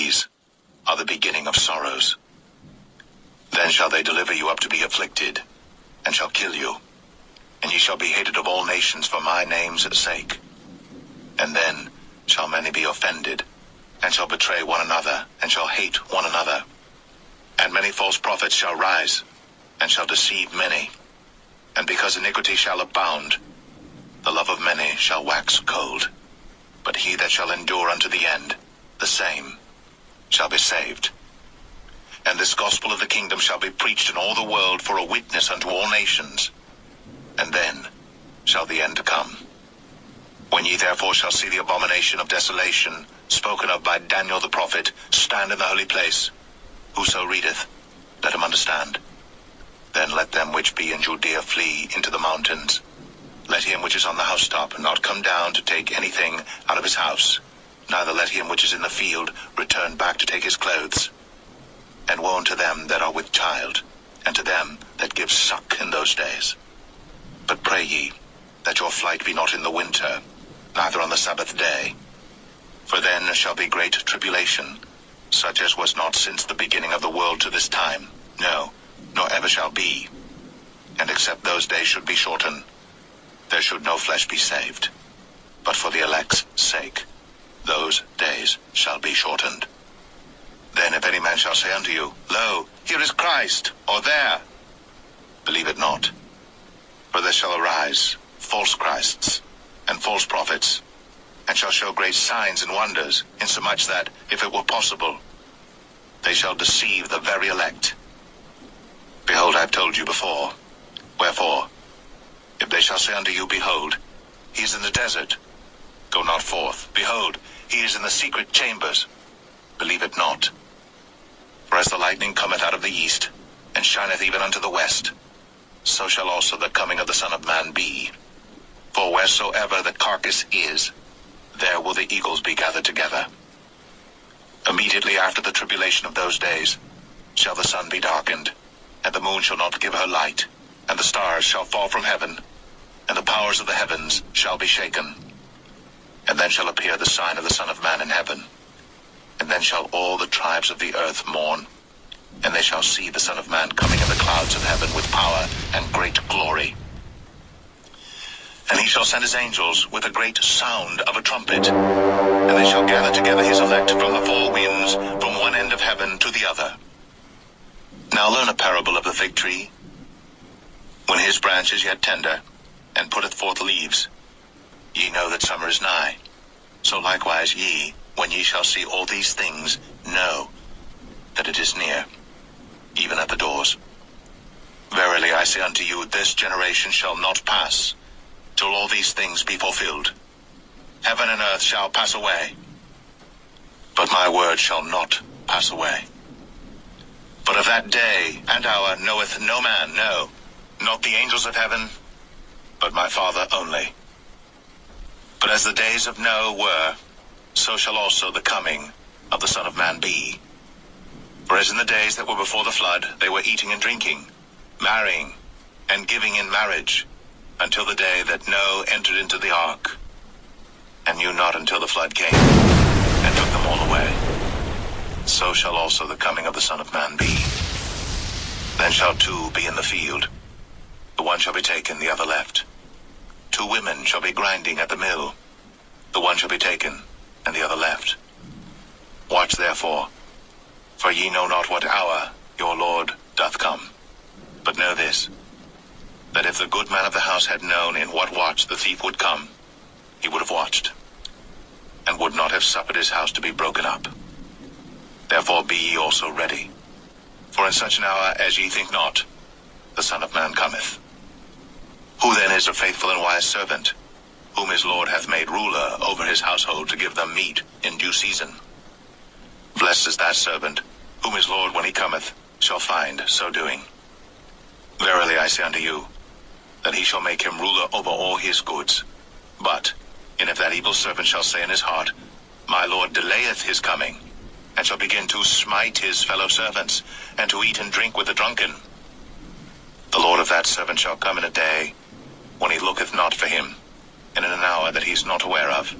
these are the beginning of sorrows. Then shall they deliver you up to be afflicted, and shall kill you, and ye shall be hated of all nations for my name's sake. And then shall many be offended, and shall betray one another, and shall hate one another. And many false prophets shall rise, and shall deceive many. And because iniquity shall abound, the love of many shall wax cold. But he that shall endure unto the end, the same shall be saved. And this gospel of the kingdom shall be preached in all the world for a witness unto all nations. And then shall the end come. When ye therefore shall see the abomination of desolation, spoken of by Daniel the prophet, stand in the holy place, whoso readeth, let him understand. Then let them which be in Judea flee into the mountains. Let him which is on the housetop not come down to take anything out of his house, neither let him which is in the field return back to take his clothes. And woe unto them that are with child, and to them that give suck in those days. But pray ye, that your flight be not in the winter, neither on the Sabbath day. For then shall be great tribulation, such as was not since the beginning of the world to this time, no, nor ever shall be. And except those days should be shortened, there should no flesh be saved. But for the elect's sake, those days shall be shortened. Then if any man shall say unto you, Lo, here is Christ, or there, believe it not. For there shall arise false Christs, and false prophets, and shall show great signs and wonders, insomuch that, if it were possible, they shall deceive the very elect. Behold, I have told you before. Wherefore, if they shall say unto you, Behold, he is in the desert, go not forth. Behold, he is in the secret chambers, believe it not. For as the lightning cometh out of the east, and shineth even unto the west, so shall also the coming of the Son of Man be. For wheresoever the carcass is, there will the eagles be gathered together. Immediately after the tribulation of those days shall the sun be darkened, and the moon shall not give her light, and the stars shall fall from heaven, and the powers of the heavens shall be shaken. And then shall appear the sign of the Son of Man in heaven. And then shall all the tribes of the earth mourn, and they shall see the Son of Man coming in the clouds of heaven with power and great glory. And he shall send his angels with a great sound of a trumpet, and they shall gather together his elect from the four winds, from one end of heaven to the other. Now learn a parable of the fig tree. When his branch is yet tender, and putteth forth leaves, ye know that summer is nigh. So likewise ye, when ye shall see all these things, know that it is near, even at the doors. Verily I say unto you, this generation shall not pass, till all these things be fulfilled. Heaven and earth shall pass away, but my word shall not pass away. But of that day and hour knoweth no man, no, not the angels of heaven, but my Father only. But as the days of Noah were, so shall also the coming of the Son of Man be. For as in the days that were before the flood, they were eating and drinking, marrying, and giving in marriage, until the day that Noah entered into the ark, and knew not until the flood came, and took them all away. So shall also the coming of the Son of Man be. Then shall two be in the field, the one shall be taken, the other left. Two women shall be grinding at the mill, the one shall be taken, and the other left. Watch therefore, for ye know not what hour your Lord doth come. But know this, that if the good man of the house had known in what watch the thief would come, he would have watched, and would not have suffered his house to be broken up. Therefore be ye also ready, for in such an hour as ye think not, the Son of Man cometh. Who then is a faithful and wise servant, whom his Lord hath made ruler over his household to give them meat in due season? Blessed is that servant, whom his Lord, when he cometh, shall find so doing. Verily I say unto you, that he shall make him ruler over all his goods. But, and if that evil servant shall say in his heart, My Lord delayeth his coming, and shall begin to smite his fellow servants, and to eat and drink with the drunken, the Lord of that servant shall come in a day when he looketh not for him, and in an hour that he is not aware of.